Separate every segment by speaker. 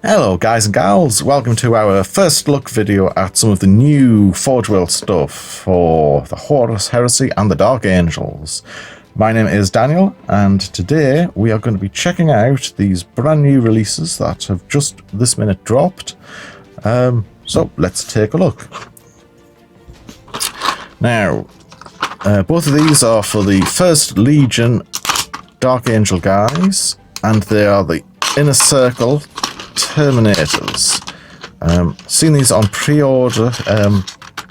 Speaker 1: Hello guys and gals, welcome to our first look video at some of the new Forge World stuff for the Horus Heresy and the Dark Angels. My name is Daniel and today we are going to be checking out these brand new releases that have just this minute dropped. So let's take a look. Now, both of these are for the First Legion Dark Angel guys, and they are the Inner Circle Terminators. Seen these on pre-order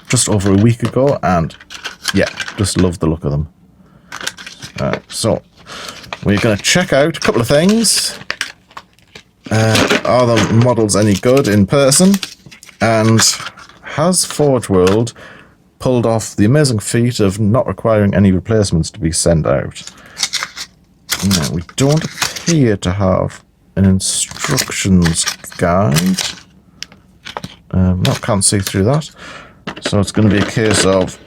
Speaker 1: just over a week ago, and yeah, just love the look of them. So we're going to check out a couple of things. Are the models any good in person? And has Forge World pulled off the amazing feat of not requiring any replacements to be sent out? Now, we don't appear to have an instructions guide. No, can't see through that. So it's going to be a case of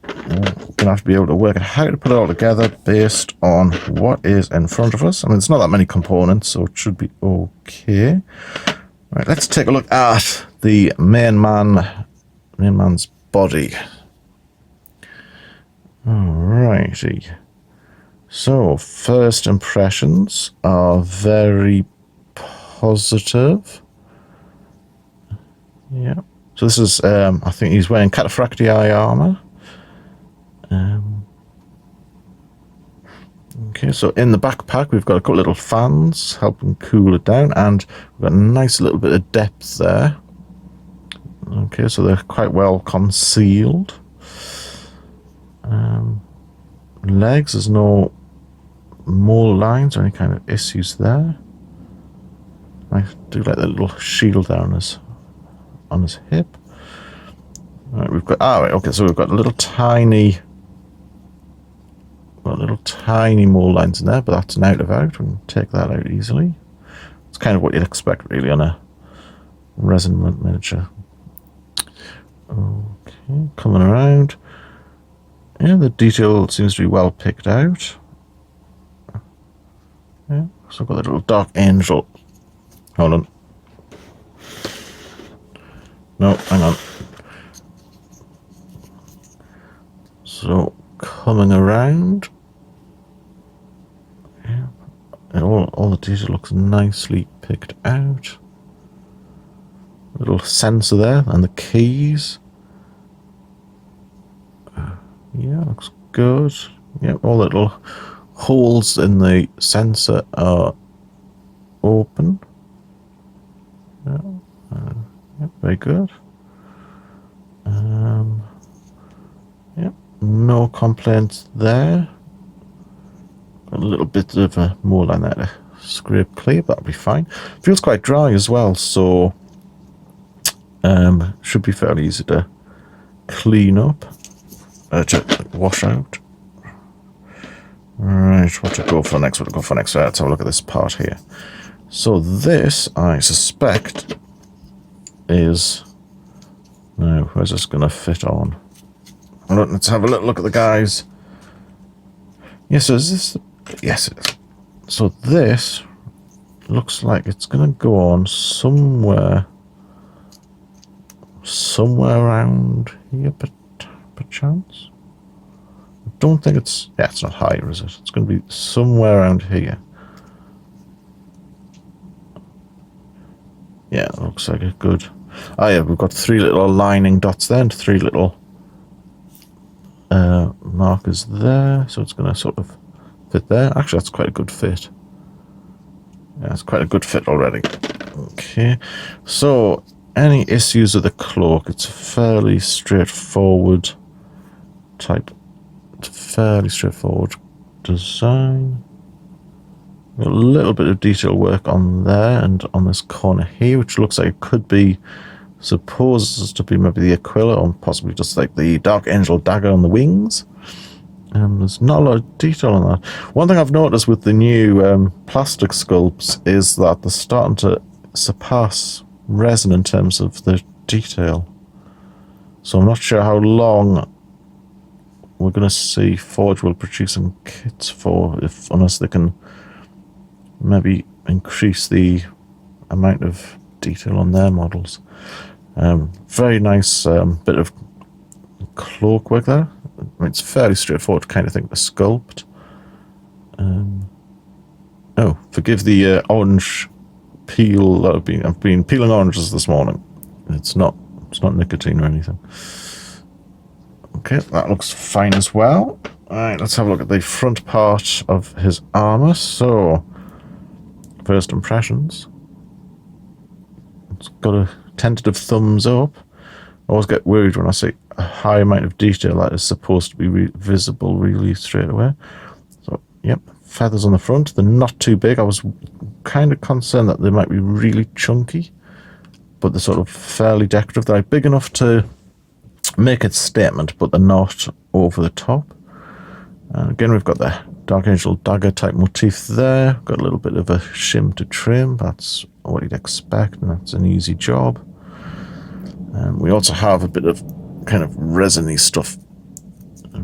Speaker 1: we're going to have to be able to work out how to put it all together based on what is in front of us. I mean, it's not that many components, so it should be okay. Right, let's take a look at the main man's body. Alrighty. So, first impressions are very positive. Yeah. So this is, I think he's wearing Cataphractii armour. Okay, so in the backpack we've got a couple little fans helping cool it down, and we've got a nice little bit of depth there. Okay, so they're quite well concealed. Legs, there's no mole lines or any kind of issues there. I do like that little shield there on his hip. Right, we've got okay, so we've got little tiny mole lines in there, but that's an out. We can take that out easily. It's kind of what you'd expect really on a resin miniature. Okay, coming around. Yeah, the detail seems to be well picked out. Yeah, so I've got the little Dark Angel. Hold on. No, hang on. So, coming around. Yeah, and all the detail looks nicely picked out. Little sensor there, and the keys. Yeah, looks good. Yeah, all the little holes in the sensor are open. Yeah, yeah, very good. Yeah, no complaints there. Got a little bit of a mole line there to scrape clear, that'll be fine. Feels quite dry as well, so should be fairly easy to clean up. To wash out. Right, what to go for next? Let's have a look at this part here. So this, I suspect, is... Now, where's this going to fit on? Let's have a little look at the guys. Yes, so is this... Yes, it is. So this looks like it's going to go on somewhere around here, perchance. I don't think it's... Yeah, it's not higher, is it? It's going to be somewhere around here. Yeah, it looks like a good... Oh yeah, we've got 3 little lining dots there and 3 little markers there, so it's going to sort of fit there. Actually, that's quite a good fit. Yeah, it's quite a good fit already. Okay, so any issues with the cloak? It's a fairly straightforward design. A little bit of detail work on there and on this corner here, which looks like it could be, supposes to be maybe the Aquila, or possibly just like the Dark Angel dagger on the wings. There's not a lot of detail on that. One thing I've noticed with the new plastic sculpts is that they're starting to surpass resin in terms of the detail. So I'm not sure how long we're going to see Forge World producing kits for, unless they can maybe increase the amount of detail on their models. Very nice bit of cloak work there. I mean, it's fairly straightforward kind of thing to sculpt. Oh, forgive the orange peel. I've been peeling oranges this morning. It's not nicotine or anything. Okay, that looks fine as well. Alright, let's have a look at the front part of his armour. So, first impressions. It's got a tentative thumbs up. I always get worried when I see a high amount of detail that is supposed to be visible really straight away. So, yep, feathers on the front. They're not too big. I was kind of concerned that they might be really chunky, but they're sort of fairly decorative. They're big enough to make its statement, but they're not over the top. And again, we've got the Dark Angel dagger type motif there. Got a little bit of a shim to trim. That's what you'd expect, and that's an easy job. And we also have a bit of kind of resiny stuff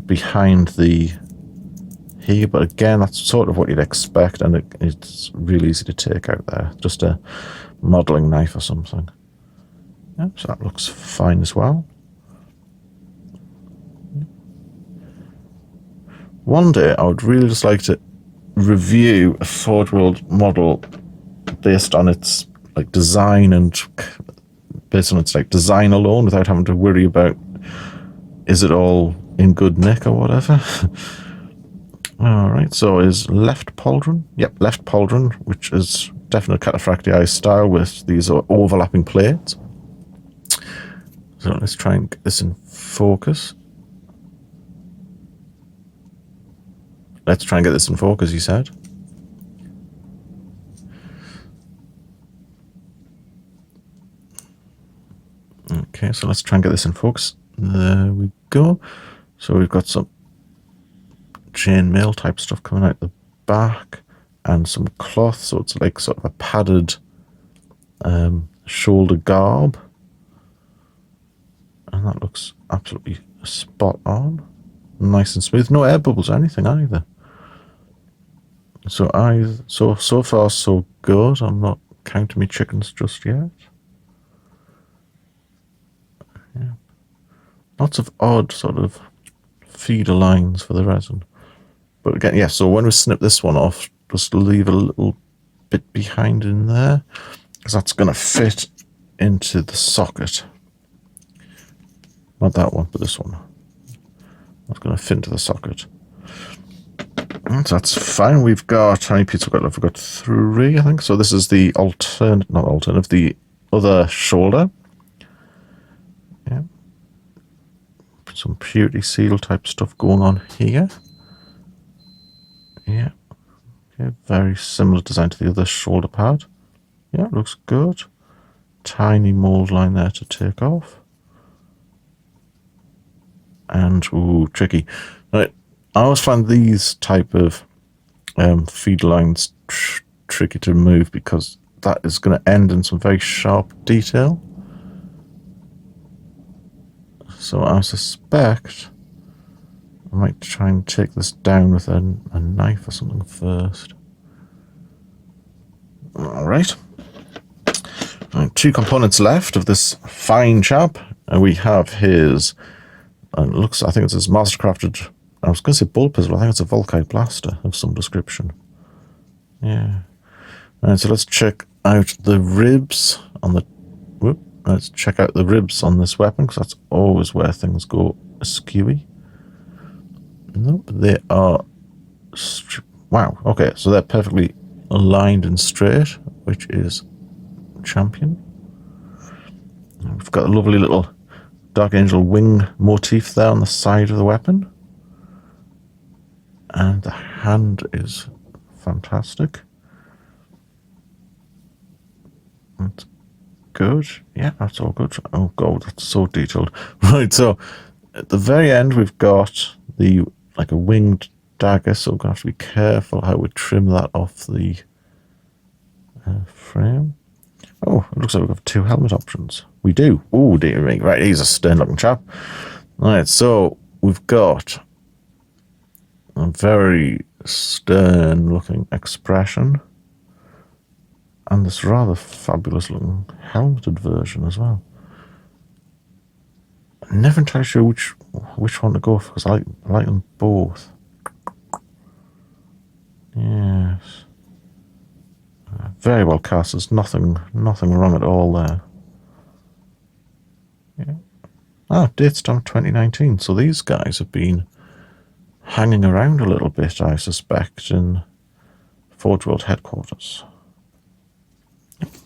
Speaker 1: behind the here, but again, that's sort of what you'd expect, and it's really easy to take out there. Just a modelling knife or something. Yep, so that looks fine as well. One day, I would really just like to review a Forge World model based on its like design and based on its like design alone, without having to worry about is it all in good nick or whatever. All right, so is left pauldron? Yep, left pauldron, which is definitely Cataphractii style with these overlapping plates. So let's try and get this in focus. Let's try and get this in focus, he said. Okay, so let's try and get this in focus. There we go. So we've got some chainmail type stuff coming out the back and some cloth, so it's like sort of a padded shoulder garb. And that looks absolutely spot on. Nice and smooth. No air bubbles or anything either. So so far so good. I'm not counting me chickens just yet. Yeah. Lots of odd sort of feeder lines for the resin. But again, yeah, so when we snip this one off, just leave a little bit behind in there, because that's going to fit into the socket. Not that one, but this one. That's going to fit into the socket. So that's fine. We've got, how many pieces we've got? We've got 3, I think. So this is the the other shoulder. Yeah. Some purity seal type stuff going on here. Yeah. Okay, very similar design to the other shoulder pad. Yeah, looks good. Tiny mold line there to take off. And, ooh, tricky. Right. I always find these type of feed lines tricky to remove, because that is going to end in some very sharp detail. So I suspect I might try and take this down with a knife or something first. Alright. 2 components left of this fine chap. We have his, I think it's his mastercrafted, I was going to say bullet pistol, I think it's a Volkite blaster of some description. Yeah. Alright, so let's check out the ribs on the, let's check out the ribs on this weapon, because that's always where things go skewy. Nope, they are, wow, okay, so they're perfectly aligned and straight, which is champion. We've got a lovely little Dark Angel wing motif there on the side of the weapon. And the hand is fantastic. That's good. Yeah, that's all good. Oh god, that's so detailed. Right, so at the very end we've got the like a winged dagger, so we're going to have to be careful how we trim that off the frame. Oh, it looks like we've got 2 helmet options. We do. Oh dear me. Right, he's a stern looking chap. Alright, so we've got a very stern looking expression. And this rather fabulous looking helmeted version as well. I'm never entirely sure which one to go for, because I like them both. Yes. Very well cast. There's nothing wrong at all there. Yeah. Ah, date stamp 2019. So these guys have been hanging around a little bit, I suspect, in Forge World headquarters.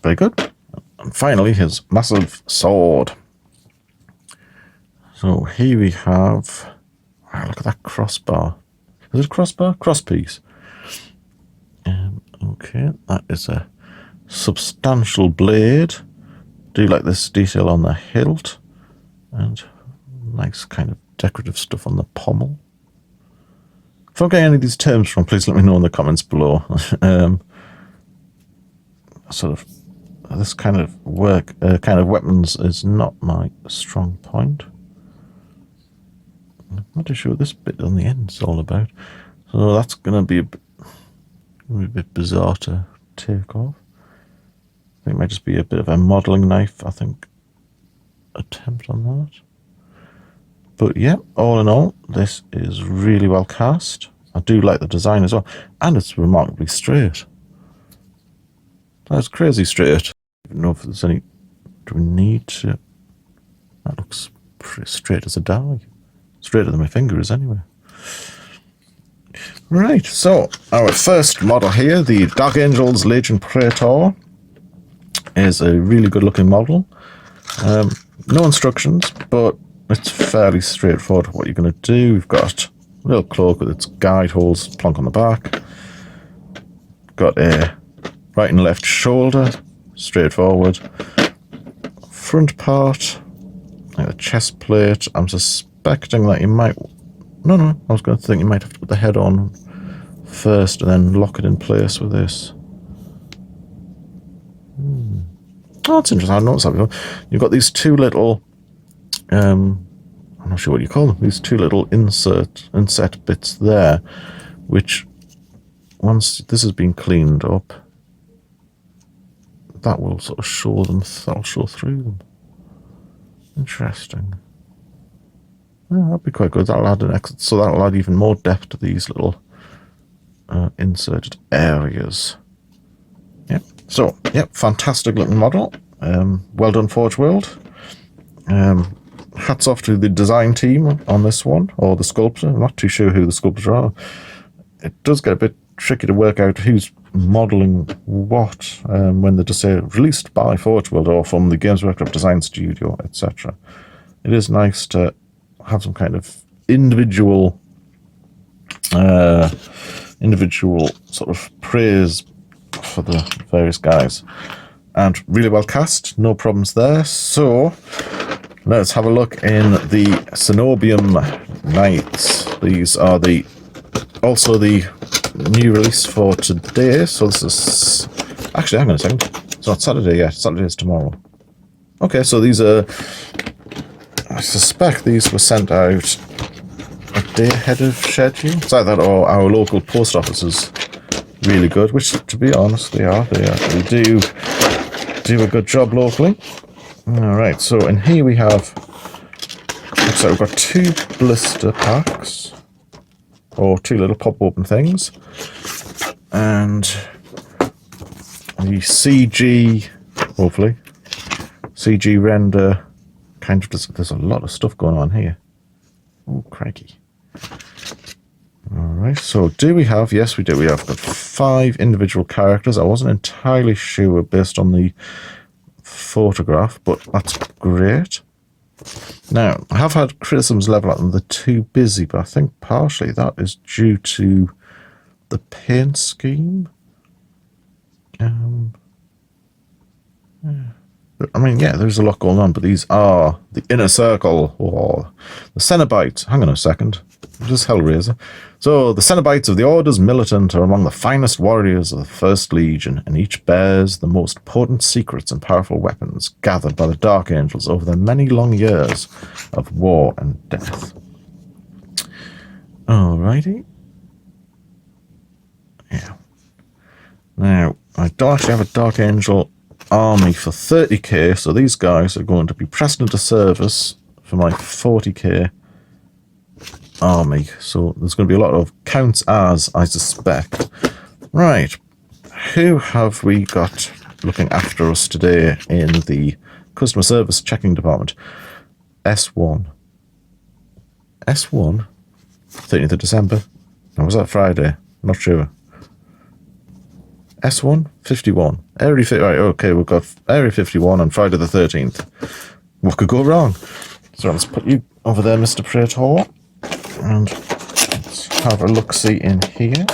Speaker 1: Very good. And finally, his massive sword. So here we have... Wow, look at that crossbar. Is it a crossbar? Crosspiece. Okay, that is a substantial blade. Do like this detail on the hilt. And nice kind of decorative stuff on the pommel. If I'm getting any of these terms wrong, please let me know in the comments below. Sort of this kind of kind of weapons is not my strong point. I'm not too sure what this bit on the end is all about. So that's going to be a bit bizarre to take off. I think it might just be a bit of a modelling knife, I think, attempt on that. But yeah, all in all, this is really well cast. I do like the design as well. And it's remarkably straight. That's crazy straight. I don't know if there's any... Do we need to... That looks pretty straight as a die. Straighter than my finger is anyway. Right, so our first model here, the Dark Angel's Legion Praetor, is a really good looking model. No instructions, but it's fairly straightforward what you're going to do. We've got a little cloak with its guide holes plonk on the back. Got a right and left shoulder, straightforward. Front part, like a chest plate. I'm suspecting that you might... No, I was going to think you might have to put the head on first and then lock it in place with this. Oh, that's interesting. I noticed that before. You've got these two little... I'm not sure what you call them. These two little inset bits there, which once this has been cleaned up, that will sort of show them. That'll show through them. Interesting. Yeah, that'd be quite good. That'll add an exit, so that'll add even more depth to these little inserted areas. Yep. So, yep, fantastic looking model. Well done, Forge World. Hats off to the design team on this one, or the sculptor. I'm not too sure who the sculptors are. It does get a bit tricky to work out who's modelling what when they just say released by Forge World or from the Games Workshop Design Studio, etc. It is nice to have some kind of individual sort of praise for the various guys. And really well cast, no problems there. So let's have a look in the Cenobium Knights. These are also the new release for today. So this is actually, hang on a second. It's not Saturday yet. Saturday is tomorrow. Okay, so these are... I suspect these were sent out a day ahead of schedule. It's like that, or our local post office is really good, which, to be honest, they are. They actually do a good job locally. Alright, so in here we have... Looks like we've got two blister packs, or two little pop-open things. And the CG, hopefully, CG render... kind of just, there's a lot of stuff going on here. Oh, crikey. Alright, so do we have... Yes, we do. We have got 5 individual characters. I wasn't entirely sure based on the photograph, but that's great. Now, I have had criticisms level at them. They're too busy, but I think partially that is due to the paint scheme. I mean, yeah, there's a lot going on, but these are the inner circle, or the Cenobite. Hang on a second. This is Hellraiser. So, the Cenobites of the Orders Militant are among the finest warriors of the First Legion, and each bears the most potent secrets and powerful weapons gathered by the Dark Angels over their many long years of war and death. Alrighty. Yeah. Now, I don't actually have a Dark Angel army for 30k, so these guys are going to be pressed into service for my 40k army. So there's going to be a lot of counts as, I suspect. Right, who have we got looking after us today in the customer service checking department? S1. S1? 13th of December? Or was that Friday? Not sure. S1? 51. Area 50, right, okay, we've got Area 51 on Friday the 13th. What could go wrong? So let's put you over there, Mr. Praetor. And let's have a look-see in here.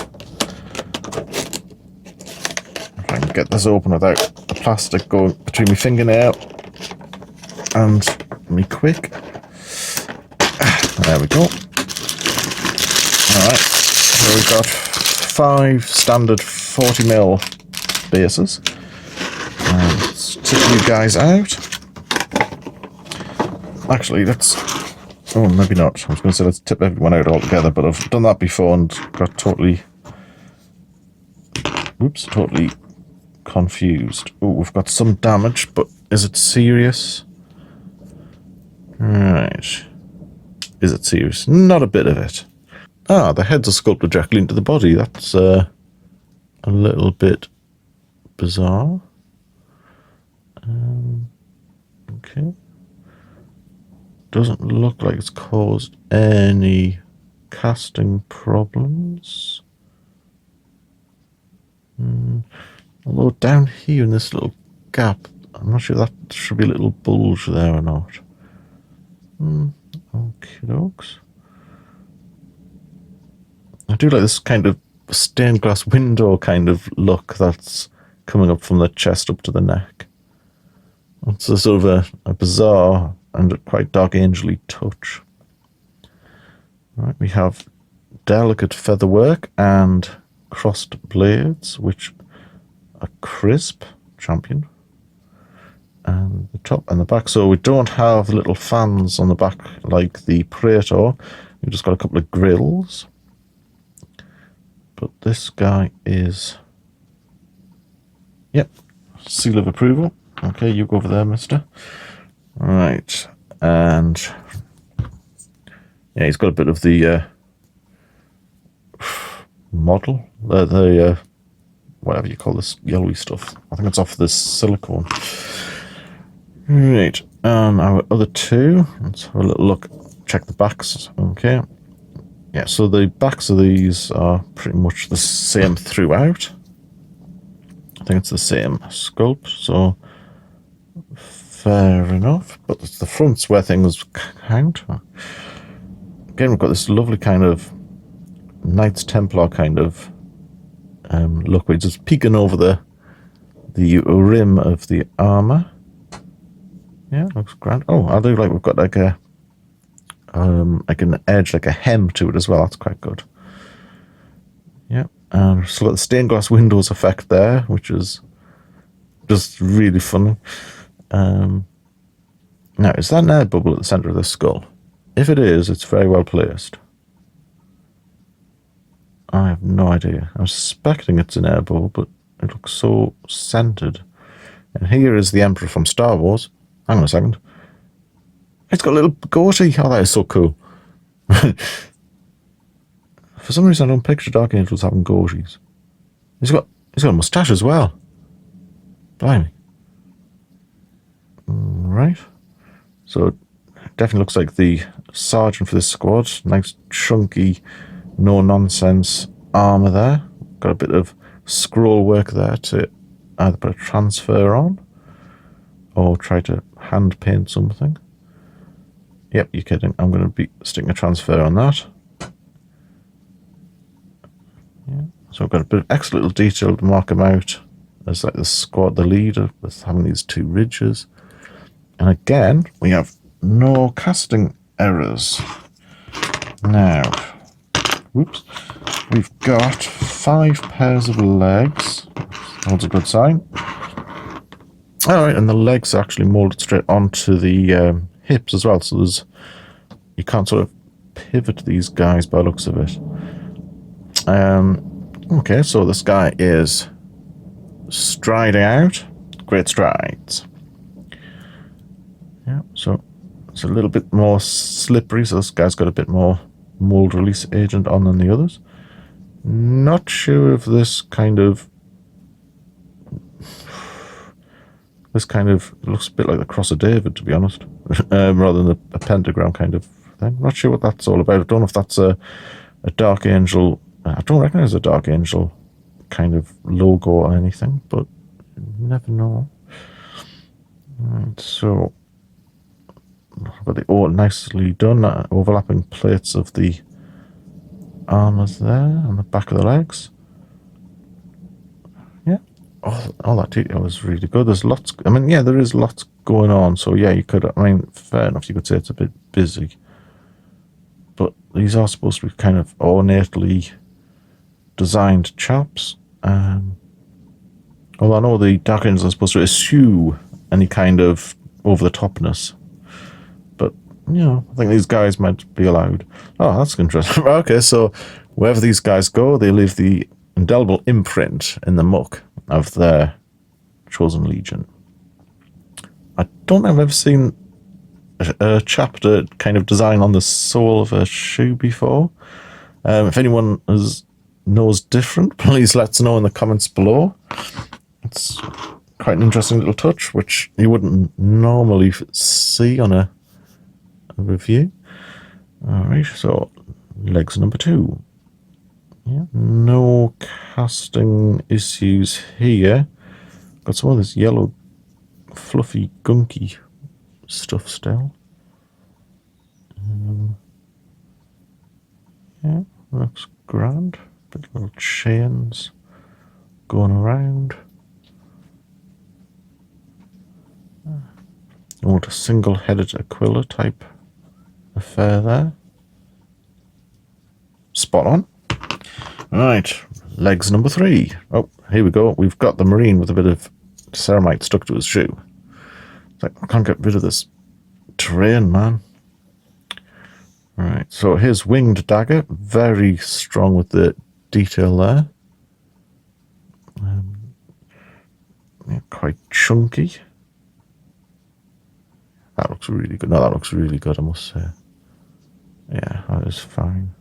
Speaker 1: If I can get this open without the plastic going between my fingernail and me quick. There we go. Alright, so we've got 5 standard 40mm bases. Let's tip you guys out. Actually, let's... Oh, maybe not. I was going to say let's tip everyone out altogether, but I've done that before and got totally... Oops, totally confused. Oh, we've got some damage, but is it serious? Right. Is it serious? Not a bit of it. Ah, the heads are sculpted directly into the body. That's a little bit bizarre. Okay. Doesn't look like it's caused any casting problems. Although down here in this little gap, I'm not sure that should be a little bulge there or not. Okay, dokes. I do like this kind of stained glass window kind of look that's coming up from the chest up to the neck. It's a sort of a bizarre and quite Dark Angel-y touch. Right, we have delicate featherwork and crossed blades, which are crisp, champion. And the top and the back. So we don't have little fans on the back like the Praetor. We've just got a couple of grills. But this guy is... Yep, seal of approval. Okay, you go over there, mister. Right, and... Yeah, he's got a bit of the model. The whatever you call this yellowy stuff. I think it's off this silicone. Right, our other two. Let's have a little look. Check the backs. Okay. Yeah, so the backs of these are pretty much the same throughout. I think it's the same sculpt, so fair enough. But it's the fronts where things count. Again, we've got this lovely kind of Knights Templar kind of look. We're just peeking over the rim of the armor. Yeah, looks grand. Oh, I do like we've got like an edge, like a hem to it as well. That's quite good. Yeah, and so got the stained glass windows effect there, which is just really funny. Now, is that an air bubble at the center of the skull? If it is, it's very well placed. I have no idea. I'm suspecting it's an air bubble, but it looks so centered. And here is the Emperor from Star Wars. Hang on a second. It's got a little goatee. Oh, that is so cool. For some reason, I don't picture Dark Angels having goatees. He's got a moustache as well. Blimey. Right. So it definitely looks like the sergeant for this squad. Nice chunky, no nonsense armor there. Got a bit of scroll work there to either put a transfer on or try to hand paint something. Yep, you're kidding. I'm going to be sticking a transfer on that. Yeah. So I've got a bit of extra little detail to mark him out as like the squad, the leader, with having these two ridges. And again, we have no casting errors. Now, whoops, we've got 5 pairs of legs. That's a good sign. Alright, and the legs are actually molded straight onto the hips as well, so you can't sort of pivot these guys by the looks of it. Okay, so this guy is striding out. Great strides. Yeah, so it's a little bit more slippery, so this guy's got a bit more mold release agent on than the others. Not sure if this kind of looks a bit like the Cross of David, to be honest, rather than a pentagram kind of thing. Not sure what that's all about. I don't know if that's a Dark Angel. I don't recognize a Dark Angel kind of logo or anything, but you never know. Right, so, but they all nicely done. Overlapping plates of the armors there on the back of the legs. Yeah, all that detail was really good. There's lots. I mean, yeah, there is lots going on. So yeah, you could. I mean, fair enough. You could say it's a bit busy, but these are supposed to be kind of ornately designed chaps. Although I know the Dark Angels are supposed to eschew any kind of over-the-topness. But, you know, I think these guys might be allowed. Oh, that's interesting. Okay, so wherever these guys go, they leave the indelible imprint in the muck of their chosen legion. I don't think I've ever seen a chapter kind of design on the sole of a shoe before. If anyone knows different, please let us know in the comments below. It's quite an interesting little touch, which you wouldn't normally see on a review. Alright, so legs number 2. Yeah, no casting issues here. Got some of this yellow, fluffy, gunky stuff still. Yeah, looks grand. Bit little chains going around. Want a single-headed Aquila type affair there. Spot on. Right, legs number 3. Oh, here we go. We've got the Marine with a bit of ceramite stuck to his shoe. It's like, I can't get rid of this terrain, man. Right, so his winged dagger, very strong with the detail there. Yeah, quite chunky. That looks really good. No, that looks really good, I must say. Yeah, that is fine.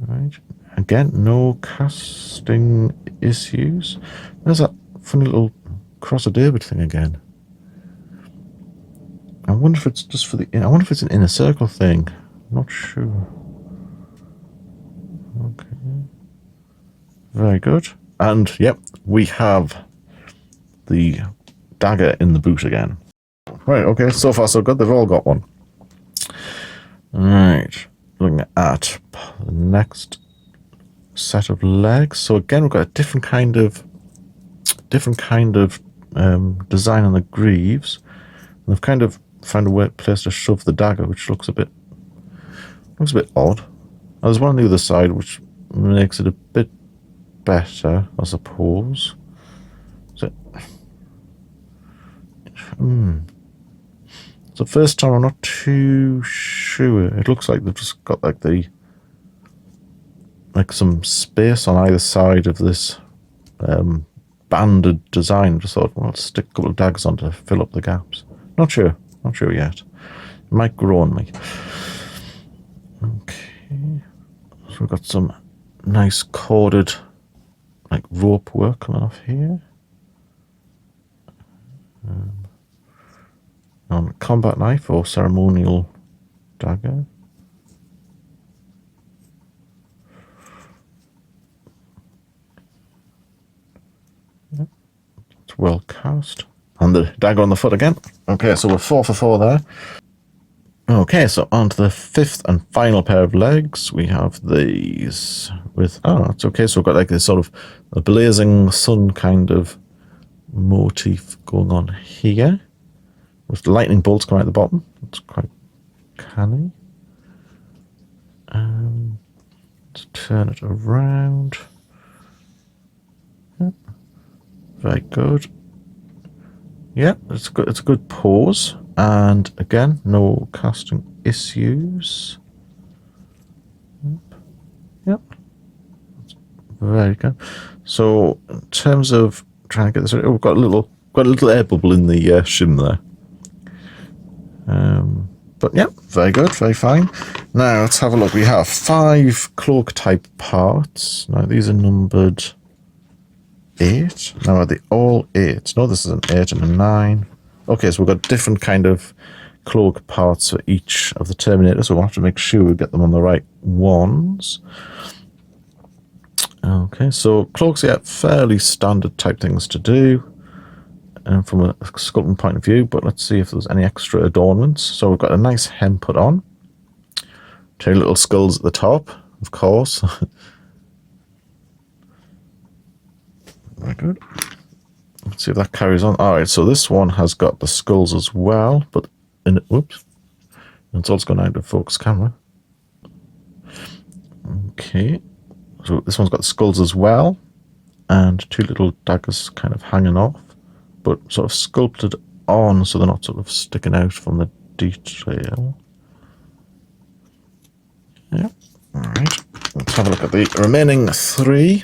Speaker 1: Right. Again, no casting issues. There's that funny little Cross of David thing again. I wonder if it's just for the... I wonder if it's an inner circle thing. Not sure. Okay. Very good. And, yep, we have the dagger in the boot again. Right, okay, so far so good. They've all got one. Right, looking at the next set of legs. So again, we've got a different kind of design on the greaves. And they've kind of found a place to shove the dagger, which looks a bit odd. There's one on the other side, which makes it a bit better, I suppose. So, So first time I'm not too sure. It looks like they've just got like some space on either side of this banded design. Just thought, well, I'll stick a couple of daggers on to fill up the gaps. Not sure yet. It might grow on me. Okay, so we've got some nice corded like rope work coming off here. On combat knife or ceremonial dagger. Yep. It's well cast. And the dagger on the foot again. Okay, so we're 4 for 4 there. Okay, so on to the 5th and final pair of legs. We have these with... Oh, that's okay. So we've got like this sort of a blazing sun kind of motif going on here. With lightning bolts coming out the bottom. That's quite canny. Let's turn it around. Yep. Very good. Yeah, it's good. It's a good pose. And again, no casting issues. Yep. That's Very good. So, in terms of trying to get this, we've got a little air bubble in the shim there. But yeah, very good, very fine. Now let's have a look. We have 5 cloak type parts. Now these are numbered 8. Now are they all 8? No, this is an 8 and a 9. Okay, so we've got different kind of cloak parts for each of the Terminators, so we'll have to make sure we get them on the right ones. Okay, so cloaks, yeah, fairly standard type things to do. From a sculpting point of view, but let's see if there's any extra adornments. So we've got a nice hem put on, 2 little skulls at the top, of course. Very good. Let's see if that carries on. All right, so this one has got the skulls as well, but whoops, it's also gone out of focus camera. Okay, so this one's got the skulls as well, and 2 little daggers kind of hanging off, but sort of sculpted on so they're not sort of sticking out from the detail. Yeah, alright. Let's have a look at the remaining 3.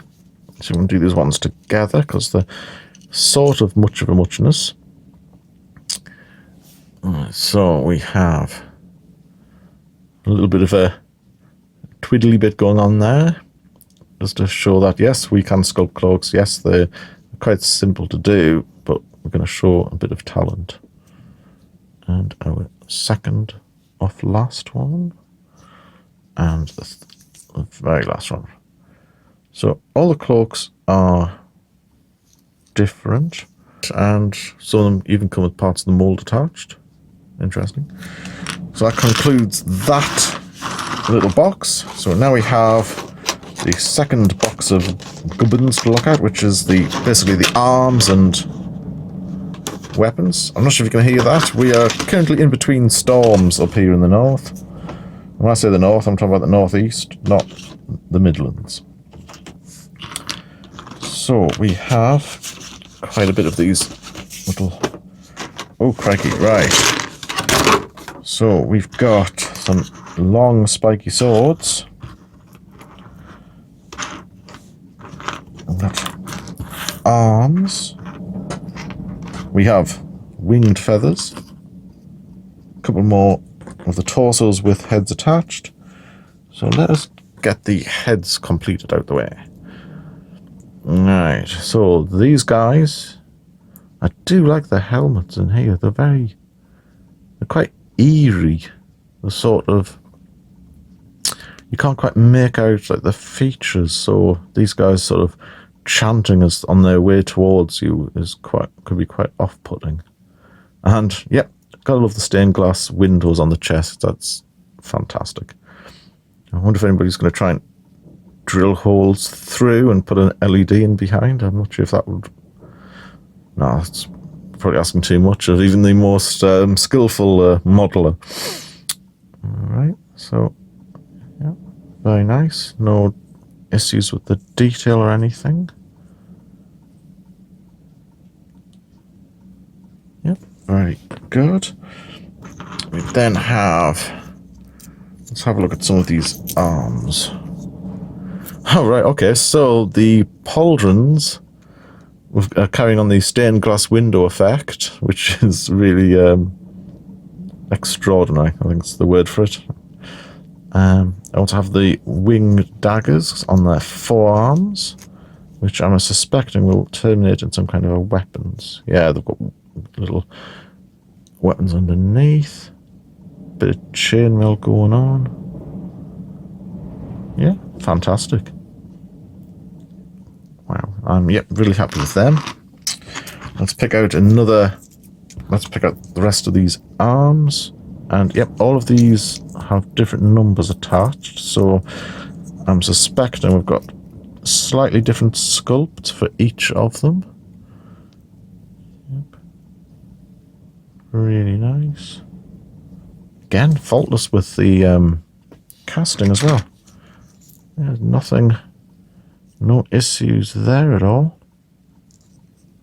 Speaker 1: So we can do these ones together because they're sort of much of a muchness. Alright, so we have a little bit of a twiddly bit going on there, just to show that yes, we can sculpt cloaks. Yes, they're quite simple to do, but we're going to show a bit of talent. And our second off last one, and the very last one. So all the cloaks are different, and some of them even come with parts of the mold attached. Interesting. So that concludes that little box. So now we have the second box of gubbins to look at, which is basically the arms and weapons. I'm not sure if you can hear that. We are currently in between storms up here in the north. When I say the north, I'm talking about the northeast, not the Midlands. So we have quite a bit of these little... Oh, crikey, right. So we've got some long spiky swords. We've got arms. We have winged feathers. A couple more of the torsos with heads attached. So let us get the heads completed out the way. Right, so these guys, I do like the helmets in here. They're quite eerie. The sort of, you can't quite make out like the features, so these guys sort of chanting as on their way towards you could be quite off-putting. And yep, gotta love the stained glass windows on the chest. That's fantastic. I wonder if anybody's going to try and drill holes through and put an LED in behind. I'm not sure if that would... No, that's probably asking too much of even the most skillful modeler. Alright, so yeah, very nice. No issues with the detail or anything. Yep, very good. We then have... Let's have a look at some of these arms. Oh, right, okay, so the pauldrons are carrying on the stained glass window effect, which is really extraordinary. I think it's the word for it. I also have the winged daggers on their forearms, which I'm suspecting will terminate in some kind of a weapons. Yeah, they've got little weapons underneath. Bit of chainmail going on. Yeah, fantastic. Wow, I'm really happy with them. Let's pick out the rest of these arms. And yep, all of these have different numbers attached, so I'm suspecting we've got slightly different sculpts for each of them. Yep. Really nice. Again, faultless with the casting as well. There's no issues there at all.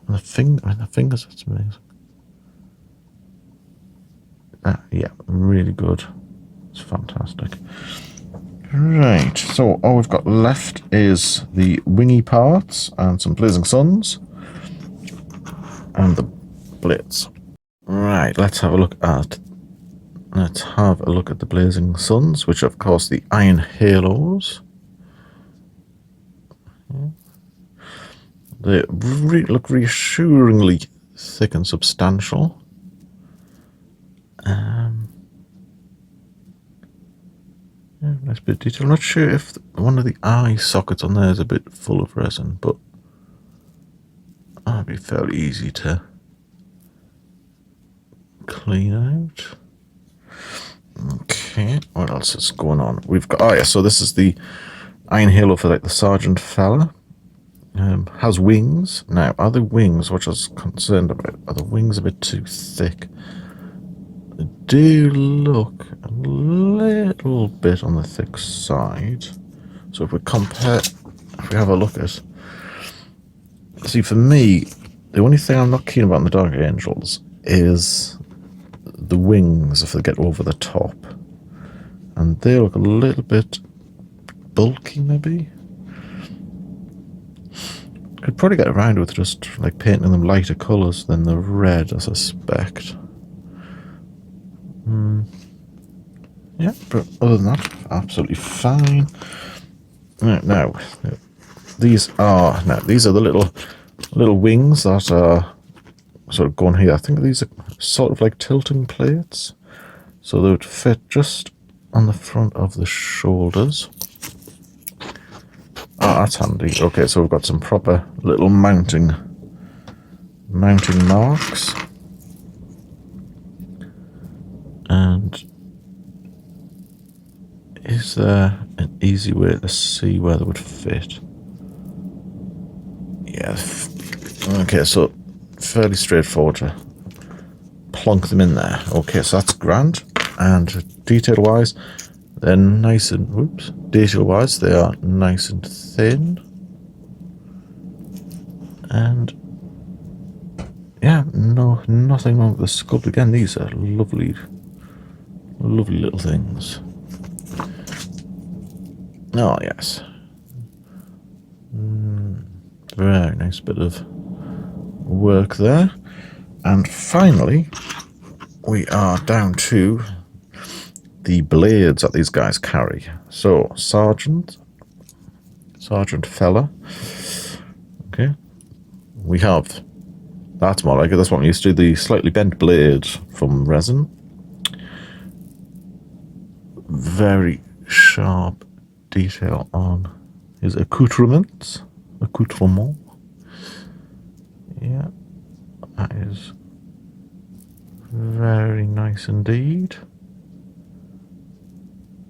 Speaker 1: And the fingers, that's amazing. Yeah, really good. It's fantastic. Right, so all we've got left is the wingy parts and some blazing suns and the blades. Right, let's have a look at the blazing suns, which are of course the iron halos. They look reassuringly thick and substantial. Yeah, nice bit of detail. I'm not sure if one of the eye sockets on there is a bit full of resin, but that'd be fairly easy to clean out. Okay, what else is going on? We've got, oh yeah, so this is the iron halo for like the sergeant fella. Has wings. Now, are the wings, which I was concerned about, are the wings a bit too thick? They do look a little bit on the thick side. So if we have a look at, see, for me, the only thing I'm not keen about in the Dark Angels is the wings if they get over the top. And they look a little bit bulky, maybe. Could probably get around with just like painting them lighter colours than the red, I suspect. Yeah, but other than that, absolutely fine. Right, now, these are the little wings that are sort of going here. I think these are sort of like tilting plates, so they would fit just on the front of the shoulders. Oh, that's handy. Okay, so we've got some proper little mounting marks. And is there an easy way to see where they would fit? Yeah. Okay, so fairly straightforward to plonk them in there. Okay, so that's grand. And detail-wise, they're nice and, detail-wise, they are nice and thin. And yeah, nothing wrong with the sculpt. Again, these are lovely little things. Oh, yes. Very nice bit of work there. And finally, we are down to the blades that these guys carry. So, Sergeant fella. Okay. We have, that's more like it, that's what I'm used to, the slightly bent blade from resin. Very sharp detail on his accoutrement. Yeah, that is very nice indeed.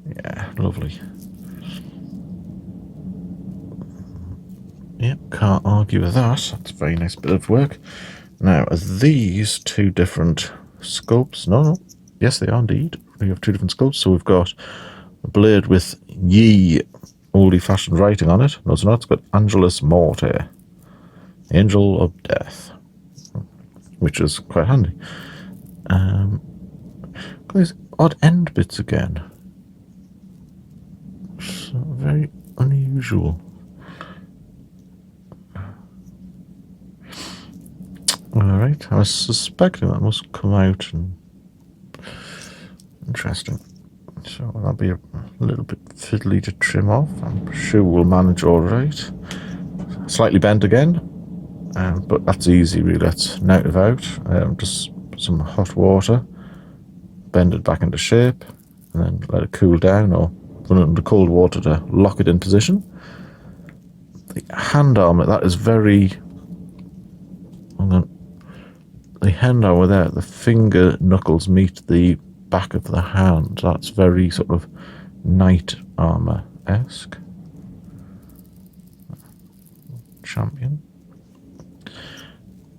Speaker 1: Yeah, lovely. Yep, can't argue with that. That's a very nice bit of work. Now, are these two different sculpts? No. Yes, they are indeed. We have two different sculpts. So we've got a blade with ye oldie-fashioned writing on it. No, it's not. It's got Angelus Morte, Angel of Death, which is quite handy. Got these odd end bits again. So very unusual. Alright, I was suspecting that must come out and interesting. So that'll be a little bit fiddly to trim off. I'm sure we'll manage alright. Slightly bent again, but that's easy really. Let's knout it out. Just some hot water, bend it back into shape, and then let it cool down or run it under cold water to lock it in position. The hand armour, that is very... The hand armour there, the finger knuckles meet the back of the hand. That's very sort of knight armour-esque. Champion.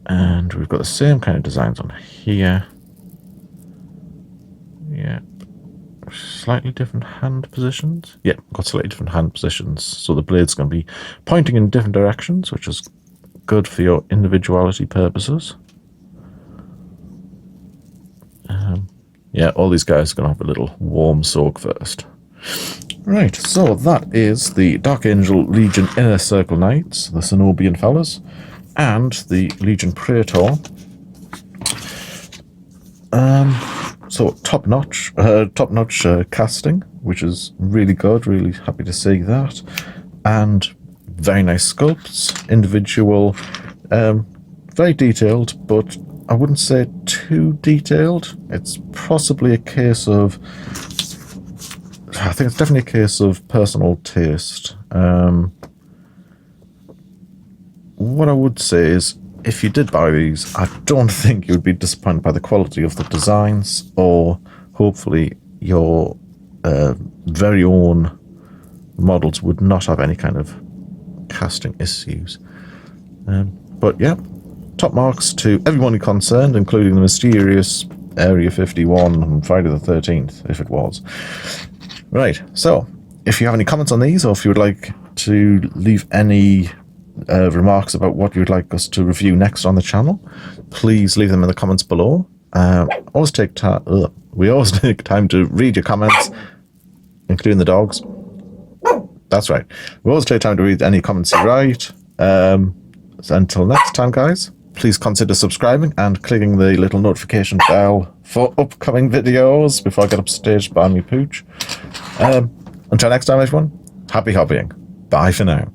Speaker 1: And we've got the same kind of designs on here. Yeah. Slightly different hand positions. Yeah, got slightly different hand positions. So the blade's going to be pointing in different directions, which is good for your individuality purposes. Yeah, all these guys are going to have a little warm soak first. Right, so that is the Dark Angel Legion Inner Circle Knights, the Cenobium fellas, and the Legion Praetor. So top-notch casting, which is really good, really happy to see that. And very nice sculpts, individual, very detailed, but I wouldn't say too detailed. It's possibly a case of, I think it's definitely a case of personal taste. What I would say is, if you did buy these, I don't think you would be disappointed by the quality of the designs, or hopefully your very own models would not have any kind of casting issues. But yeah, top marks to everyone concerned, including the mysterious Area 51 on Friday the 13th, if it was. Right, so if you have any comments on these, or if you would like to leave any remarks about what you'd like us to review next on the channel, please leave them in the comments below. We always take time to read your comments, including the dogs. That's right. We always take time to read any comments you write. So until next time, guys, please consider subscribing and clicking the little notification bell for upcoming videos before I get upstaged by me pooch. Until next time, everyone, happy hobbying. Bye for now.